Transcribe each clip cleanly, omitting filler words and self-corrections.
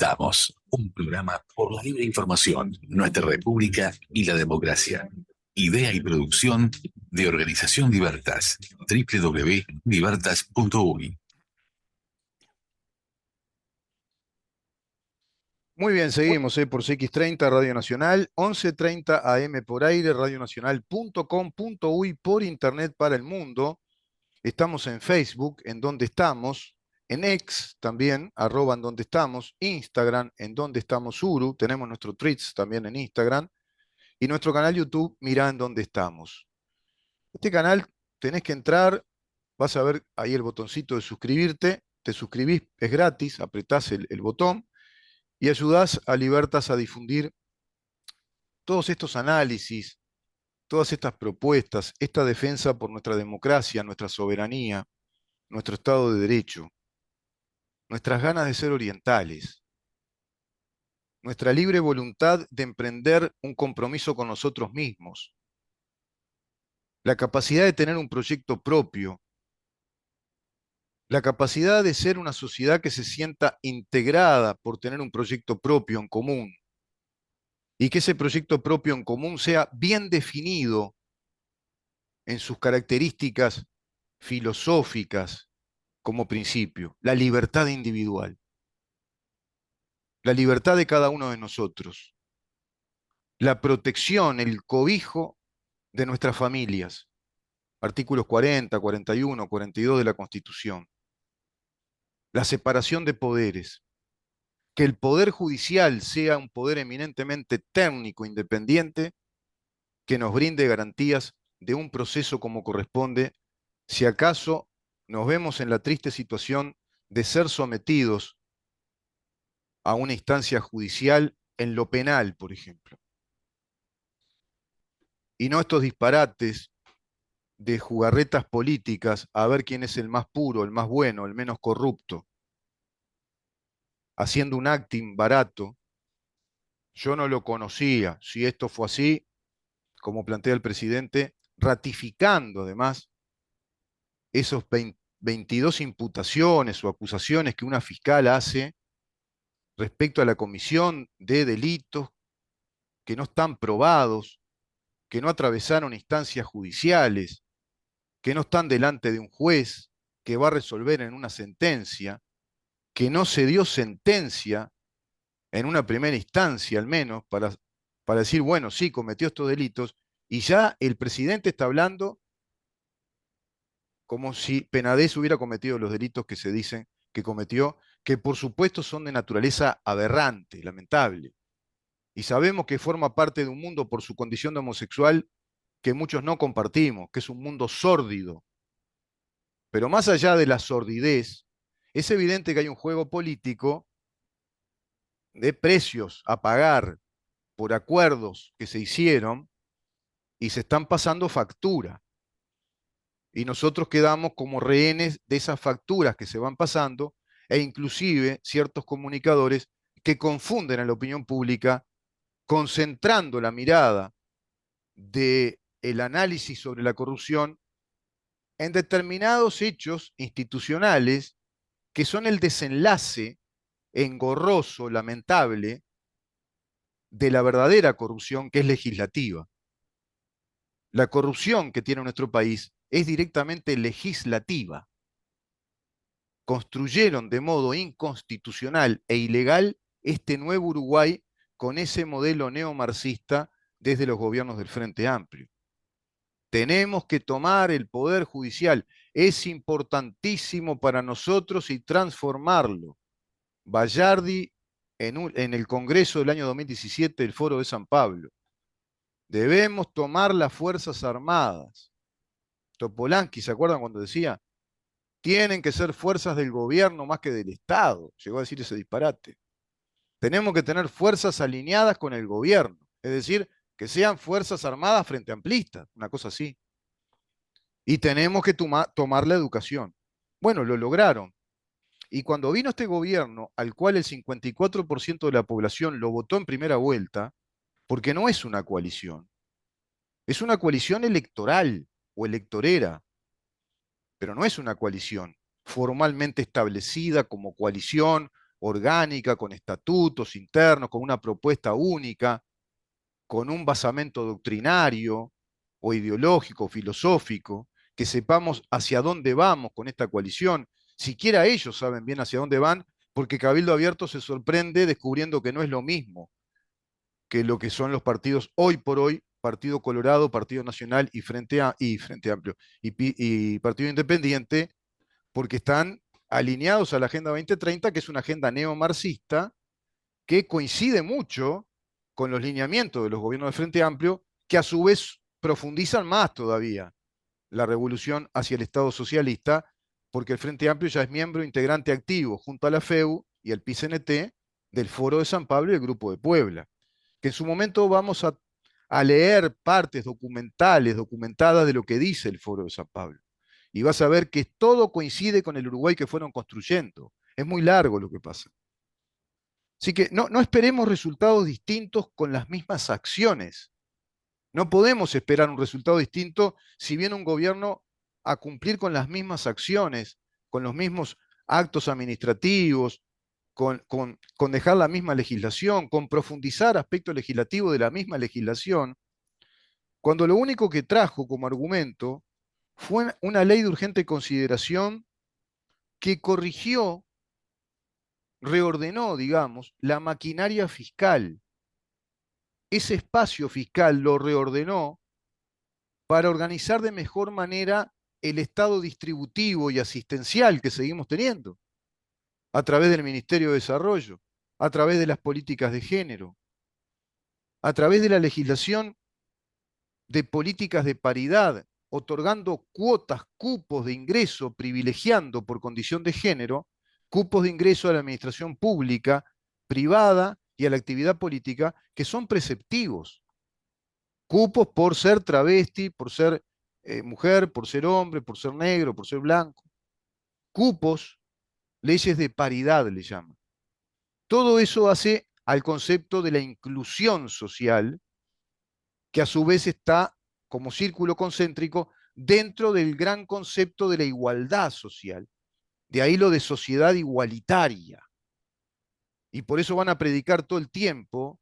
Damos un programa por la libre información, nuestra república y la democracia. Idea y producción de Organización Libertas, www.libertas.uy. Muy bien, seguimos por CX30 Radio Nacional, 11:30 AM por aire, radionacional.com.uy por internet para el mundo. Estamos en Facebook, en donde estamos, en X también, arroba en donde estamos, Instagram, en donde estamos Uru, tenemos nuestro tweets también en Instagram, y nuestro canal YouTube, mirá en dónde estamos. Este canal tenés que entrar, vas a ver ahí el botoncito de suscribirte, te suscribís, es gratis, apretás el botón y ayudás a Libertas a difundir todos estos análisis, todas estas propuestas, esta defensa por nuestra democracia, nuestra soberanía, nuestro Estado de Derecho, nuestras ganas de ser orientales, nuestra libre voluntad de emprender un compromiso con nosotros mismos, la capacidad de tener un proyecto propio, la capacidad de ser una sociedad que se sienta integrada por tener un proyecto propio en común y que ese proyecto propio en común sea bien definido en sus características filosóficas como principio, la libertad individual, la libertad de cada uno de nosotros, la protección, el cobijo de nuestras familias, artículos 40, 41, 42 de la Constitución, la separación de poderes, que el poder judicial sea un poder eminentemente técnico, independiente, que nos brinde garantías de un proceso como corresponde, si acaso nos vemos en la triste situación de ser sometidos a una instancia judicial en lo penal, por ejemplo. Y no estos disparates de jugarretas políticas a ver quién es el más puro, el más bueno, el menos corrupto, haciendo un acting barato. Yo no lo conocía. Si esto fue así, como plantea el presidente, ratificando además esos 22 imputaciones o acusaciones que una fiscal hace respecto a la comisión de delitos que no están probados, que no atravesaron instancias judiciales, que no están delante de un juez que va a resolver en una sentencia, que no se dio sentencia en una primera instancia al menos para decir, bueno, sí, cometió estos delitos, y ya el presidente está hablando como si Penades hubiera cometido los delitos que se dicen que cometió, que por supuesto son de naturaleza aberrante, lamentable. Y sabemos que forma parte de un mundo por su condición de homosexual que muchos no compartimos, que es un mundo sórdido. Pero más allá de la sordidez, es evidente que hay un juego político de precios a pagar por acuerdos que se hicieron y se están pasando factura. Y nosotros quedamos como rehenes de esas facturas que se van pasando e inclusive ciertos comunicadores que confunden a la opinión pública concentrando la mirada del análisis sobre la corrupción en determinados hechos institucionales que son el desenlace engorroso, lamentable, de la verdadera corrupción que es legislativa. La corrupción que tiene nuestro país es directamente legislativa. Construyeron de modo inconstitucional e ilegal este nuevo Uruguay con ese modelo neomarxista desde los gobiernos del Frente Amplio. Tenemos que tomar el poder judicial. Es importantísimo para nosotros y transformarlo. Bayardi en el Congreso del año 2017 del Foro de San Pablo. Debemos tomar las Fuerzas Armadas. Topolansky, ¿se acuerdan cuando decía? Tienen que ser fuerzas del gobierno más que del Estado. Llegó a decir ese disparate. Tenemos que tener fuerzas alineadas con el gobierno. Es decir, que sean fuerzas armadas frente amplistas, una cosa así. Y tenemos que tomar la educación. Bueno, lo lograron. Y cuando vino este gobierno, al cual el 54% de la población lo votó en primera vuelta, porque no es una coalición, es una coalición electoral o electorera, pero no es una coalición formalmente establecida como coalición orgánica, con estatutos internos, con una propuesta única, con un basamento doctrinario o ideológico, filosófico, que sepamos hacia dónde vamos con esta coalición. Siquiera ellos saben bien hacia dónde van, porque Cabildo Abierto se sorprende descubriendo que no es lo mismo que lo que son los partidos hoy por hoy, Partido Colorado, Partido Nacional y Frente Amplio y Partido Independiente, porque están alineados a la Agenda 2030, que es una agenda neomarxista que coincide mucho con los lineamientos de los gobiernos de Frente Amplio, que a su vez profundizan más todavía la revolución hacia el Estado socialista, porque el Frente Amplio ya es miembro integrante activo junto a la FEU y el PICNT del Foro de San Pablo y el Grupo de Puebla, que en su momento vamos a leer partes documentales, documentadas de lo que dice el Foro de San Pablo. Y vas a ver que todo coincide con el Uruguay que fueron construyendo. Es muy largo lo que pasa. Así que no esperemos resultados distintos con las mismas acciones. No podemos esperar un resultado distinto si viene un gobierno a cumplir con las mismas acciones, con los mismos actos administrativos, con dejar la misma legislación, con profundizar aspectos legislativos de la misma legislación, cuando lo único que trajo como argumento fue una ley de urgente consideración que corrigió, reordenó, digamos, la maquinaria fiscal. Ese espacio fiscal lo reordenó para organizar de mejor manera el estado distributivo y asistencial que seguimos teniendo, a través del Ministerio de Desarrollo, a través de las políticas de género, a través de la legislación de políticas de paridad, otorgando cuotas, cupos de ingreso, privilegiando por condición de género, cupos de ingreso a la administración pública, privada y a la actividad política, que son preceptivos. Cupos por ser travesti, por ser mujer, por ser hombre, por ser negro, por ser blanco. Cupos, leyes de paridad le llaman. Todo eso hace al concepto de la inclusión social, que a su vez está como círculo concéntrico dentro del gran concepto de la igualdad social. De ahí lo de sociedad igualitaria. Y por eso van a predicar todo el tiempo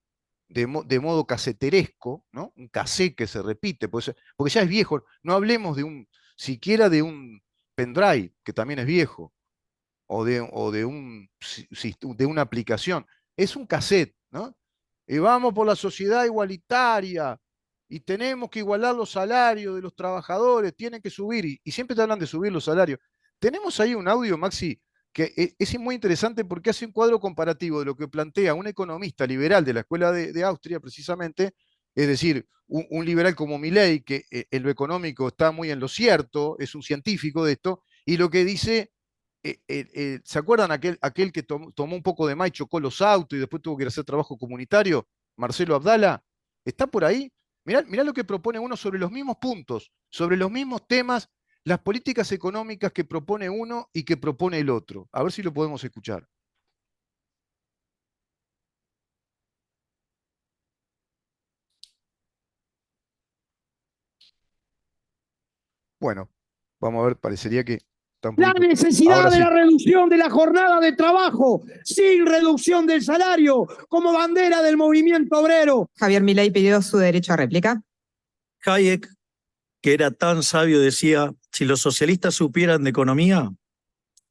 de modo caseteresco, ¿no? Un cassette que se repite, porque ya es viejo. No hablemos siquiera de un pendrive, que también es viejo, de una aplicación. Es un cassette, ¿no? Y vamos por la sociedad igualitaria, y tenemos que igualar los salarios de los trabajadores, tienen que subir, y siempre te hablan de subir los salarios. Tenemos ahí un audio, Maxi, que es muy interesante porque hace un cuadro comparativo de lo que plantea un economista liberal de la Escuela de Austria, precisamente, es decir, un liberal como Milei, que en lo económico está muy en lo cierto, es un científico de esto, y lo que dice ¿se acuerdan aquel que tomó un poco de más y chocó los autos y después tuvo que ir a hacer trabajo comunitario? Marcelo Abdala, ¿está por ahí? Mirá lo que propone uno sobre los mismos puntos, sobre los mismos temas, las políticas económicas que propone uno y que propone el otro. A ver si lo podemos escuchar. Bueno, vamos a ver, parecería que está un La poquito. necesidad Ahora de la sí. reducción de la jornada de trabajo sin reducción del salario como bandera del movimiento obrero. Javier Milei pidió su derecho a réplica. Hayek, que era tan sabio, decía, si los socialistas supieran de economía,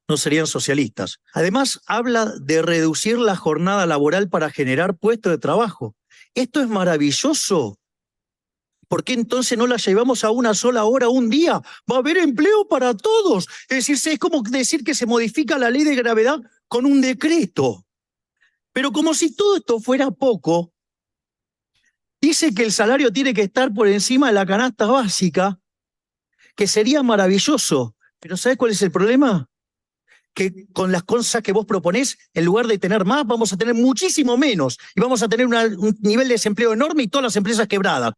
no serían socialistas. Además, habla de reducir la jornada laboral para generar puestos de trabajo. Esto es maravilloso. ¿Por qué entonces no la llevamos a una sola hora, un día? Va a haber empleo para todos. Es decir, es como decir que se modifica la ley de gravedad con un decreto. Pero como si todo esto fuera poco, dice que el salario tiene que estar por encima de la canasta básica, que sería maravilloso. Pero ¿sabes cuál es el problema? Que con las cosas que vos proponés, en lugar de tener más, vamos a tener muchísimo menos. Y vamos a tener un nivel de desempleo enorme y todas las empresas quebradas.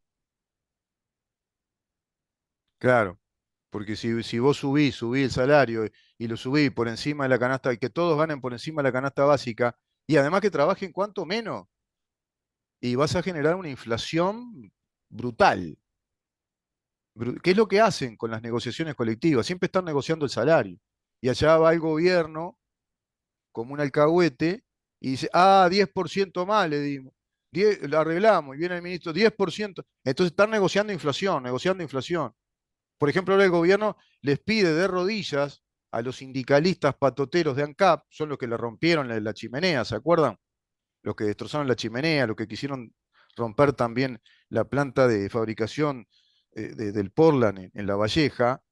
Claro, porque si vos subís el salario y lo subís por encima de la canasta, y que todos ganen por encima de la canasta básica, y además que trabajen cuanto menos, y vas a generar una inflación brutal. ¿Qué es lo que hacen con las negociaciones colectivas? Siempre están negociando el salario. Y allá va el gobierno como un alcahuete y dice, 10% más le dimos. 10, lo arreglamos y viene el ministro, 10%. Entonces están negociando inflación, negociando inflación. Por ejemplo, ahora el gobierno les pide de rodillas a los sindicalistas patoteros de ANCAP, son los que le rompieron la chimenea, ¿se acuerdan? Los que destrozaron la chimenea, los que quisieron romper también la planta de fabricación del Portland en La Valleja.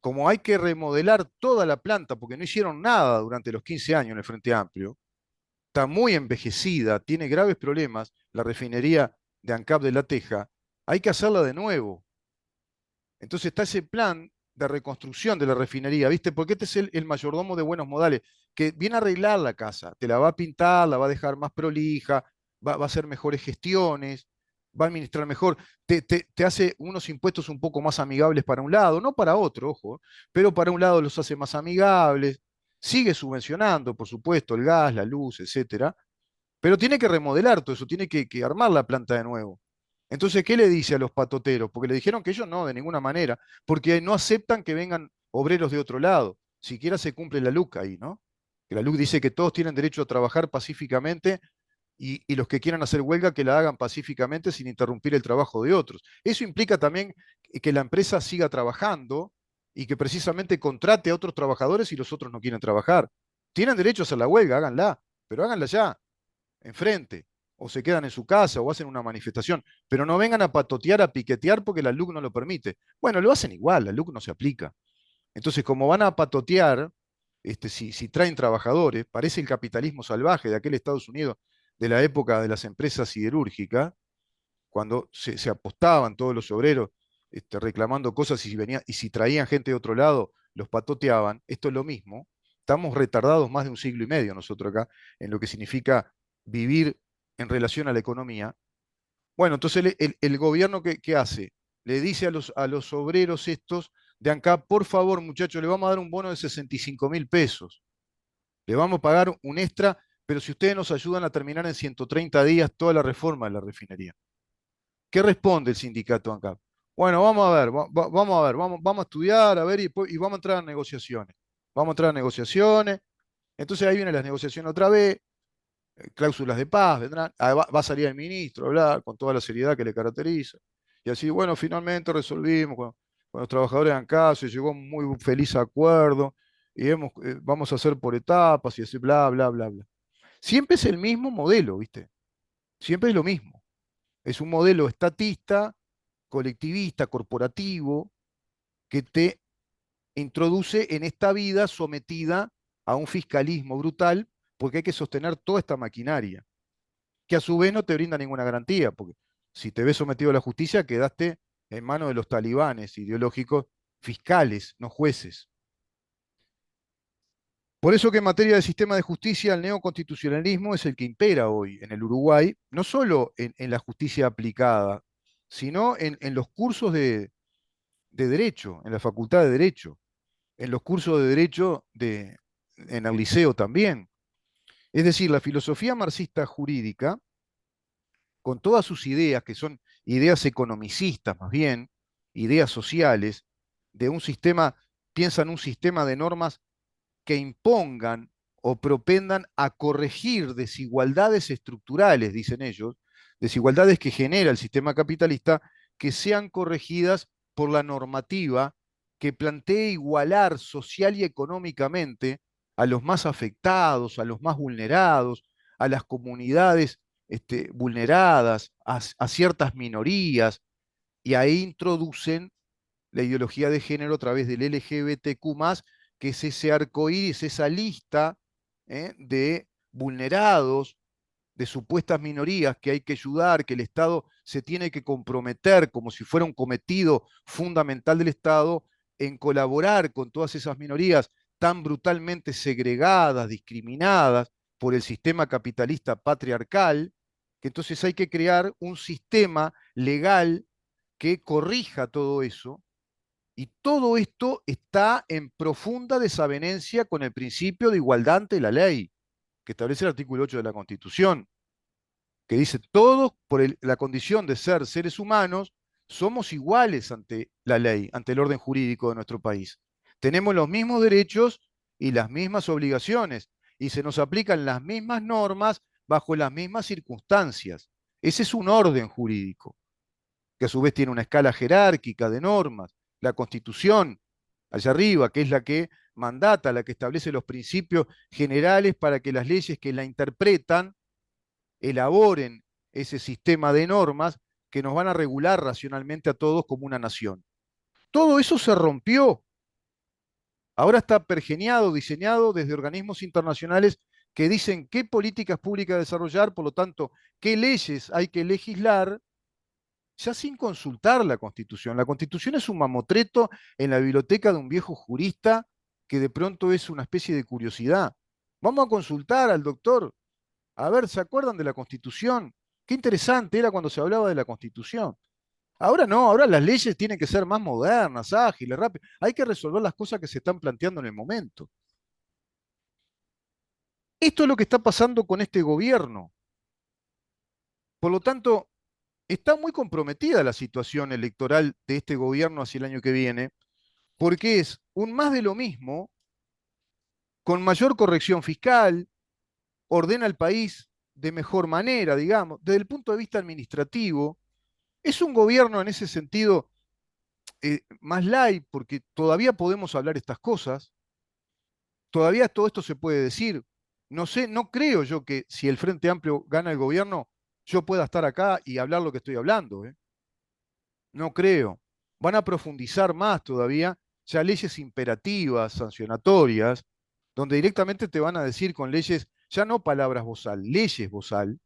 Como hay que remodelar toda la planta, porque no hicieron nada durante los 15 años en el Frente Amplio, está muy envejecida, tiene graves problemas, la refinería de ANCAP de La Teja, hay que hacerla de nuevo. Entonces está ese plan de reconstrucción de la refinería, ¿viste? Porque este es el mayordomo de buenos modales, que viene a arreglar la casa, te la va a pintar, la va a dejar más prolija, va a hacer mejores gestiones, va a administrar mejor, te hace unos impuestos un poco más amigables para un lado, no para otro, ojo, pero para un lado los hace más amigables, sigue subvencionando, por supuesto, el gas, la luz, etcétera, pero tiene que remodelar todo eso, tiene que armar la planta de nuevo. Entonces, ¿qué le dice a los patoteros? Porque le dijeron que ellos no, de ninguna manera, porque no aceptan que vengan obreros de otro lado. Siquiera se cumple la LUC ahí, ¿no? Que la LUC dice que todos tienen derecho a trabajar pacíficamente y los que quieran hacer huelga que la hagan pacíficamente sin interrumpir el trabajo de otros. Eso implica también que la empresa siga trabajando y que precisamente contrate a otros trabajadores si los otros no quieren trabajar. Tienen derecho a hacer la huelga, háganla, pero háganla ya enfrente, o se quedan en su casa, o hacen una manifestación, pero no vengan a patotear, a piquetear porque la LUC no lo permite. Bueno, lo hacen igual, la LUC no se aplica. Entonces, como van a patotear, si traen trabajadores, parece el capitalismo salvaje de aquel Estados Unidos de la época de las empresas siderúrgicas, cuando se apostaban todos los obreros reclamando cosas y si traían gente de otro lado, los patoteaban. Esto es lo mismo. Estamos retardados más de un siglo y medio nosotros acá en lo que significa vivir en relación a la economía. Bueno, entonces el gobierno ¿qué hace? Le dice a los obreros estos de ANCAP, por favor, muchachos, le vamos a dar un bono de 65.000 pesos. Le vamos a pagar un extra, pero si ustedes nos ayudan a terminar en 130 días toda la reforma de la refinería. ¿Qué responde el sindicato ANCAP? Bueno, vamos a ver, vamos a estudiar, a ver, y vamos a entrar a negociaciones. Vamos a entrar a negociaciones. Entonces ahí vienen las negociaciones otra vez, cláusulas de paz, vendrán, va a salir el ministro a hablar con toda la seriedad que le caracteriza. Y así, bueno, finalmente resolvimos con los trabajadores de ANCAP, se llegó a un muy feliz acuerdo y vamos a hacer por etapas y así, bla, bla, bla, bla. Siempre es el mismo modelo, ¿viste? Siempre es lo mismo. Es un modelo estatista, colectivista, corporativo, que te introduce en esta vida sometida a un fiscalismo brutal, porque hay que sostener toda esta maquinaria, que a su vez no te brinda ninguna garantía, porque si te ves sometido a la justicia, quedaste en manos de los talibanes ideológicos fiscales, no jueces. Por eso que en materia de sistema de justicia, el neoconstitucionalismo es el que impera hoy en el Uruguay, no solo en la justicia aplicada, sino en los cursos de Derecho, en la Facultad de Derecho, en los cursos de Derecho en el liceo también. Es decir, la filosofía marxista jurídica, con todas sus ideas, que son ideas economicistas más bien, ideas sociales, de un sistema, piensan un sistema de normas que impongan o propendan a corregir desigualdades estructurales, dicen ellos, desigualdades que genera el sistema capitalista, que sean corregidas por la normativa que plantee igualar social y económicamente a los más afectados, a los más vulnerados, a las comunidades vulneradas, a ciertas minorías, y ahí introducen la ideología de género a través del LGBTQ+, que es ese arcoíris, esa lista de vulnerados, de supuestas minorías que hay que ayudar, que el Estado se tiene que comprometer como si fuera un cometido fundamental del Estado en colaborar con todas esas minorías tan brutalmente segregadas, discriminadas por el sistema capitalista patriarcal, que entonces hay que crear un sistema legal que corrija todo eso. Y todo esto está en profunda desavenencia con el principio de igualdad ante la ley, que establece el artículo 8 de la Constitución, que dice, todos por la condición de ser seres humanos, somos iguales ante la ley, ante el orden jurídico de nuestro país. Tenemos los mismos derechos y las mismas obligaciones. y se nos aplican las mismas normas bajo las mismas circunstancias. Ese es un orden jurídico, que a su vez tiene una escala jerárquica de normas. La Constitución, allá arriba, que es la que mandata, la que establece los principios generales para que las leyes que la interpretan elaboren ese sistema de normas que nos van a regular racionalmente a todos como una nación. Todo eso se rompió. Ahora está pergeñado, diseñado desde organismos internacionales que dicen qué políticas públicas desarrollar, por lo tanto, qué leyes hay que legislar, ya sin consultar la Constitución. La Constitución es un mamotreto en la biblioteca de un viejo jurista que de pronto es una especie de curiosidad. Vamos a consultar al doctor. A ver, ¿se acuerdan de la Constitución? Qué interesante era cuando se hablaba de la Constitución. Ahora no, ahora las leyes tienen que ser más modernas, ágiles, rápidas. Hay que resolver las cosas que se están planteando en el momento. Esto es lo que está pasando con este gobierno. Por lo tanto, está muy comprometida la situación electoral de este gobierno hacia el año que viene, porque es un más de lo mismo, con mayor corrección fiscal, ordena el país de mejor manera, digamos, desde el punto de vista administrativo. Es un gobierno en ese sentido más light, porque todavía podemos hablar estas cosas, todavía todo esto se puede decir. No sé, no creo yo que si el Frente Amplio gana el gobierno, yo pueda estar acá y hablar lo que estoy hablando. No creo. Van a profundizar más todavía, ya leyes imperativas, sancionatorias, donde directamente te van a decir con leyes, ya no palabras bozal, leyes bozal,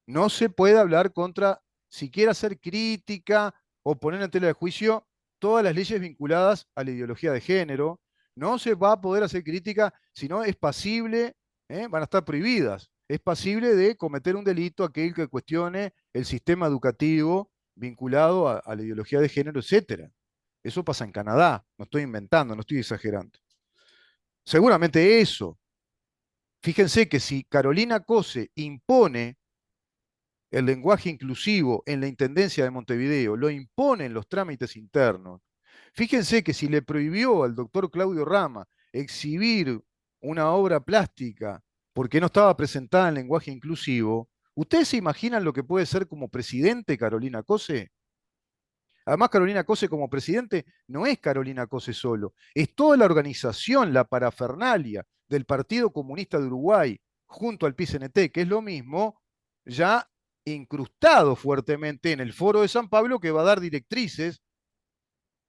no se puede hablar contra, siquiera hacer crítica o poner en tela de juicio todas las leyes vinculadas a la ideología de género. No se va a poder hacer crítica, sino es pasible, van a estar prohibidas. Es pasible de cometer un delito aquel que cuestione el sistema educativo vinculado a la ideología de género, etcétera. Eso pasa en Canadá, no estoy inventando, no estoy exagerando. Seguramente eso. Fíjense que si Carolina Cose impone el lenguaje inclusivo en la Intendencia de Montevideo, lo impone en los trámites internos. Fíjense que si le prohibió al doctor Claudio Rama exhibir una obra plástica porque no estaba presentada en lenguaje inclusivo, ¿ustedes se imaginan lo que puede ser como presidente Carolina Cose? Además, Carolina Cose como presidente no es Carolina Cose solo, es toda la organización, la parafernalia del Partido Comunista de Uruguay junto al PCNT, que es lo mismo, ya incrustado fuertemente en el Foro de San Pablo, que va a dar directrices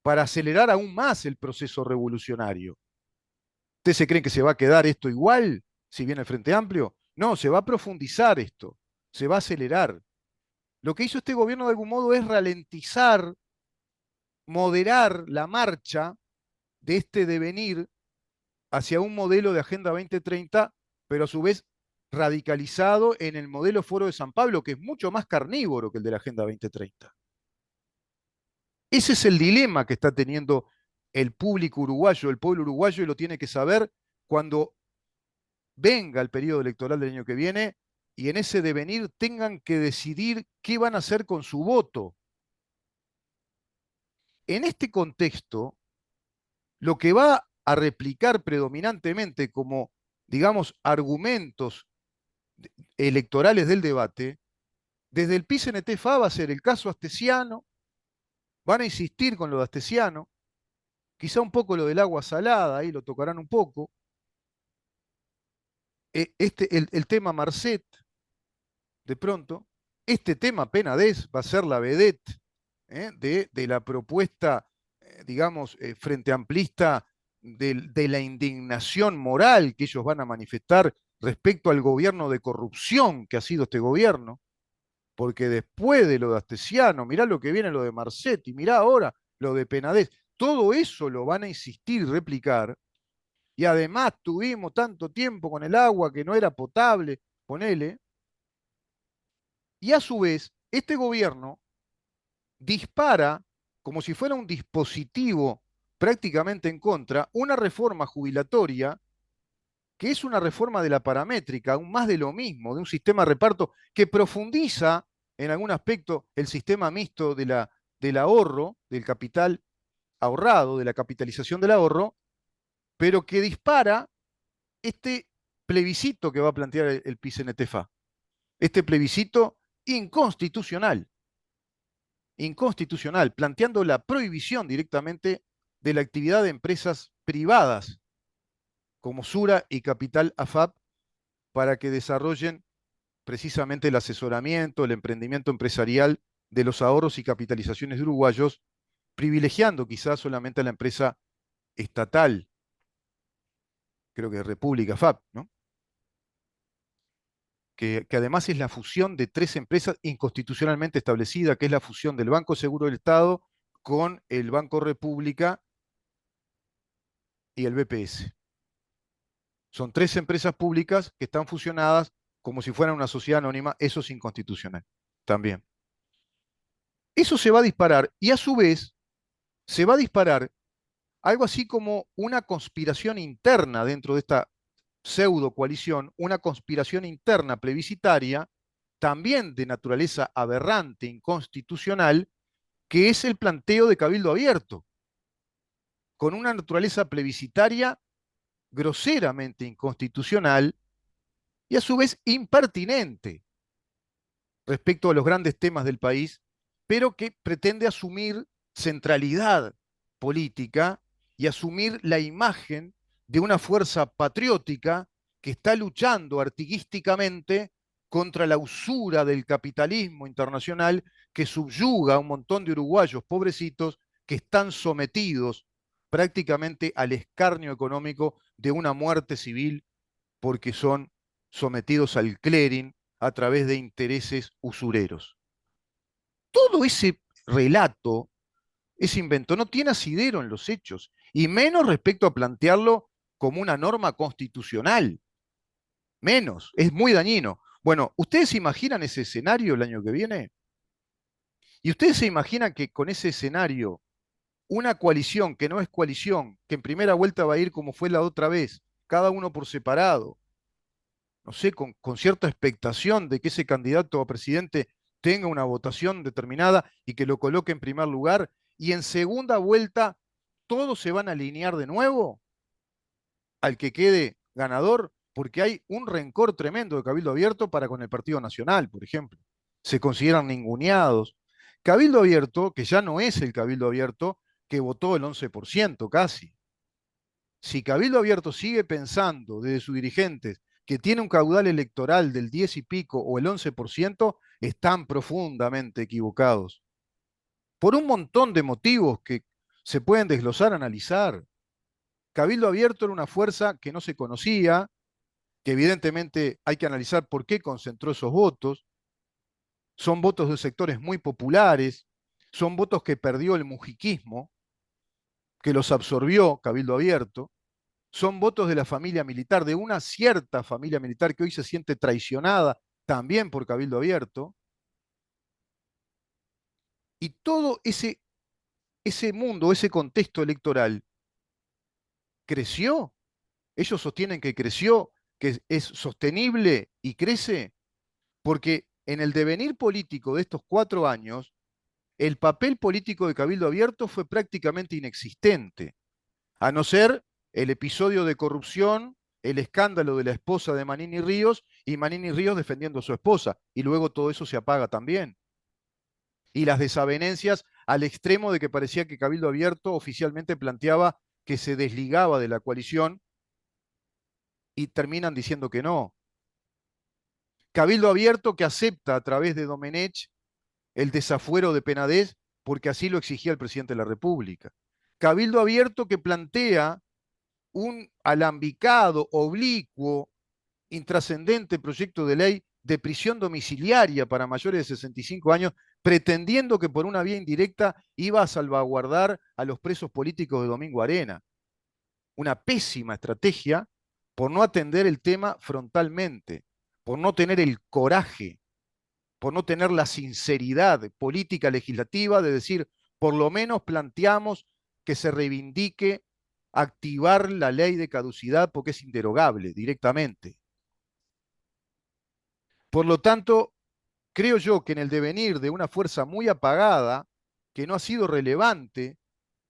para acelerar aún más el proceso revolucionario. ¿Ustedes se creen que se va a quedar esto igual si viene el Frente Amplio? No, se va a profundizar esto, se va a acelerar. Lo que hizo este gobierno de algún modo es ralentizar, moderar la marcha de este devenir hacia un modelo de Agenda 2030, pero a su vez radicalizado en el modelo Foro de San Pablo, que es mucho más carnívoro que el de la Agenda 2030. Ese es el dilema que está teniendo el público uruguayo, el pueblo uruguayo, y lo tiene que saber cuando venga el periodo electoral del año que viene y en ese devenir tengan que decidir qué van a hacer con su voto. En este contexto, lo que va a replicar predominantemente como, digamos, argumentos electorales del debate, desde el PICNT-FA va a ser el caso astesiano, van a insistir con lo de astesiano, quizá un poco lo del agua salada, ahí lo tocarán un poco, el tema Marcet, de pronto, este tema Penades va a ser la vedette de la propuesta, digamos, frente amplista de la indignación moral que ellos van a manifestar respecto al gobierno de corrupción que ha sido este gobierno, porque después de lo de Astesiano, mirá lo que viene lo de Marcet y mirá ahora lo de Penades, todo eso lo van a insistir y replicar, y además tuvimos tanto tiempo con el agua que no era potable, ponele, y a su vez, este gobierno dispara, como si fuera un dispositivo prácticamente en contra, una reforma jubilatoria que es una reforma de la paramétrica, aún más de lo mismo, de un sistema de reparto que profundiza en algún aspecto el sistema mixto del ahorro, del capital ahorrado, de la capitalización del ahorro, pero que dispara este plebiscito que va a plantear el PICNTFA. Este plebiscito inconstitucional, planteando la prohibición directamente de la actividad de empresas privadas como Sura y Capital AFAP para que desarrollen precisamente el asesoramiento, el emprendimiento empresarial de los ahorros y capitalizaciones de uruguayos, privilegiando quizás solamente a la empresa estatal, creo que República FAP, ¿no? Que además es la fusión de 3 empresas inconstitucionalmente establecida, que es la fusión del Banco Seguro del Estado con el Banco República y el BPS. Son 3 empresas públicas que están fusionadas como si fueran una sociedad anónima. Eso es inconstitucional también. Eso se va a disparar y a su vez se va a disparar algo así como una conspiración interna dentro de esta pseudo coalición, una conspiración interna plebiscitaria, también de naturaleza aberrante, inconstitucional, que es el planteo de cabildo abierto, con una naturaleza plebiscitaria groseramente inconstitucional y a su vez impertinente respecto a los grandes temas del país, pero que pretende asumir centralidad política y asumir la imagen de una fuerza patriótica que está luchando artiguísticamente contra la usura del capitalismo internacional que subyuga a un montón de uruguayos pobrecitos que están sometidos prácticamente al escarnio económico de una muerte civil porque son sometidos al clearing a través de intereses usureros. Todo ese relato, ese invento, no tiene asidero en los hechos, y menos respecto a plantearlo como una norma constitucional. Menos, es muy dañino. Bueno, ¿ustedes se imaginan ese escenario el año que viene? ¿Y ustedes se imaginan que con ese escenario, una coalición que no es coalición, que en primera vuelta va a ir como fue la otra vez, cada uno por separado, no sé, con cierta expectación de que ese candidato a presidente tenga una votación determinada y que lo coloque en primer lugar, y en segunda vuelta todos se van a alinear de nuevo al que quede ganador, porque hay un rencor tremendo de Cabildo Abierto para con el Partido Nacional, por ejemplo. Se consideran ninguneados. Cabildo Abierto, que ya no es el Cabildo Abierto que votó el 11% casi. Si Cabildo Abierto sigue pensando desde sus dirigentes que tiene un caudal electoral del 10 y pico o el 11%, están profundamente equivocados. Por un montón de motivos que se pueden desglosar, analizar. Cabildo Abierto era una fuerza que no se conocía, que evidentemente hay que analizar por qué concentró esos votos. Son votos de sectores muy populares, son votos que perdió el mujiquismo, que los absorbió Cabildo Abierto. Son votos de la familia militar, de una cierta familia militar que hoy se siente traicionada también por Cabildo Abierto. Y todo ese mundo, ese contexto electoral, creció. Ellos sostienen que creció, que es sostenible y crece, porque en el devenir político de estos 4 años, el papel político de Cabildo Abierto fue prácticamente inexistente, a no ser el episodio de corrupción, el escándalo de la esposa de Manini Ríos y Manini Ríos defendiendo a su esposa, y luego todo eso se apaga también. Y las desavenencias al extremo de que parecía que Cabildo Abierto oficialmente planteaba que se desligaba de la coalición y terminan diciendo que no. Cabildo Abierto que acepta a través de Domenech el desafuero de Penades porque así lo exigía el presidente de la República. Cabildo Abierto que plantea un alambicado, oblicuo, intrascendente proyecto de ley de prisión domiciliaria para mayores de 65 años, pretendiendo que por una vía indirecta iba a salvaguardar a los presos políticos de Domingo Arena. Una pésima estrategia por no atender el tema frontalmente, por no tener el coraje, por no tener la sinceridad política legislativa de decir, por lo menos planteamos que se reivindique activar la ley de caducidad porque es inderogable directamente. Por lo tanto, creo yo que en el devenir de una fuerza muy apagada, que no ha sido relevante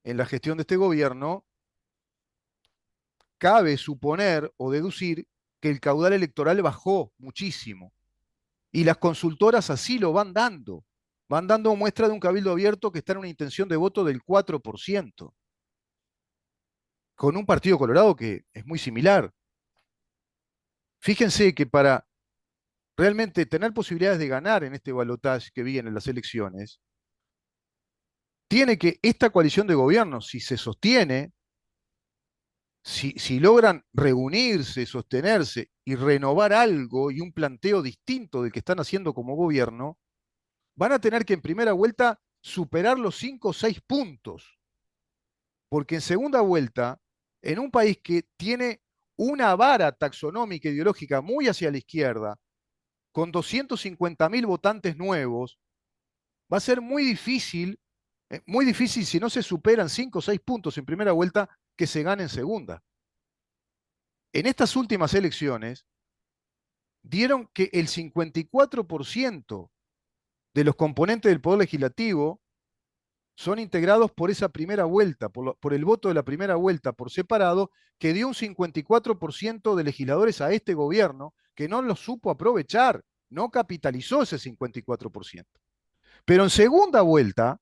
en la gestión de este gobierno, cabe suponer o deducir que el caudal electoral bajó muchísimo. Y las consultoras así lo van dando. Van dando muestra de un cabildo abierto que está en una intención de voto del 4%, con un Partido Colorado que es muy similar. Fíjense que para realmente tener posibilidades de ganar en este balotaje que viene en las elecciones, tiene que esta coalición de gobierno, si se sostiene, si logran reunirse, sostenerse y renovar algo y un planteo distinto del que están haciendo como gobierno, van a tener que en primera vuelta superar los 5 o 6 puntos. Porque en segunda vuelta, en un país que tiene una vara taxonómica ideológica muy hacia la izquierda, con 250.000 votantes nuevos, va a ser muy difícil si no se superan 5 o 6 puntos en primera vuelta, que se gane en segunda. En estas últimas elecciones, dieron que el 54% de los componentes del Poder Legislativo son integrados por esa primera vuelta, por el voto de la primera vuelta por separado, que dio un 54% de legisladores a este gobierno que no lo supo aprovechar, no capitalizó ese 54%. Pero en segunda vuelta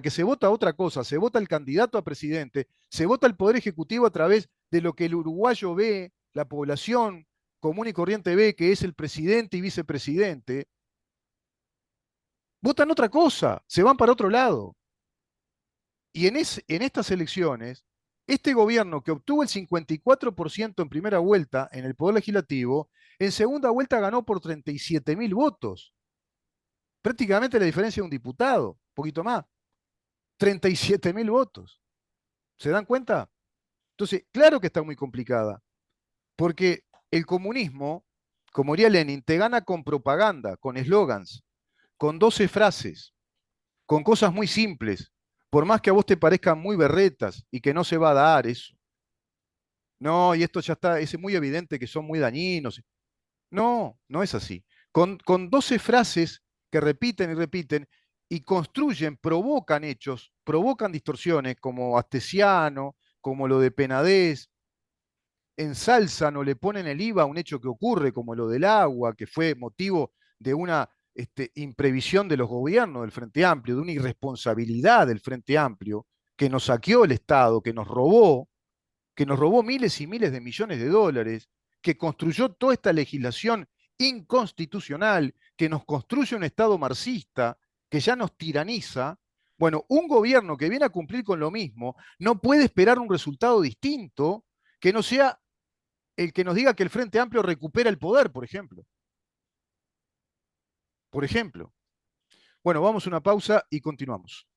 que se vota otra cosa, se vota el candidato a presidente, se vota el Poder Ejecutivo a través de lo que el uruguayo ve, la población común y corriente ve, que es el presidente y vicepresidente, votan otra cosa, se van para otro lado. Y en estas elecciones, este gobierno que obtuvo el 54% en primera vuelta en el Poder Legislativo, en segunda vuelta ganó por 37.000 votos. Prácticamente la diferencia de un diputado, un poquito más. 37.000 votos. ¿Se dan cuenta? Entonces, claro que está muy complicada, porque el comunismo, como diría Lenin, te gana con propaganda, con eslogans, con 12 frases, con cosas muy simples, por más que a vos te parezcan muy berretas y que no se va a dar eso. No, y esto ya está, es muy evidente que son muy dañinos. No, no es así. Con 12 frases que repiten y repiten y construyen, provocan hechos, provocan distorsiones como Astesiano, como lo de Penadez, ensalzan o le ponen el IVA a un hecho que ocurre, como lo del agua, que fue motivo de una imprevisión de los gobiernos del Frente Amplio, de una irresponsabilidad del Frente Amplio, que nos saqueó el Estado, que nos robó miles y miles de millones de dólares, que construyó toda esta legislación inconstitucional, que nos construye un Estado marxista, que ya nos tiraniza. Bueno, un gobierno que viene a cumplir con lo mismo no puede esperar un resultado distinto que no sea el que nos diga que el Frente Amplio recupera el poder, por ejemplo. Por ejemplo. Bueno, vamos a una pausa y continuamos.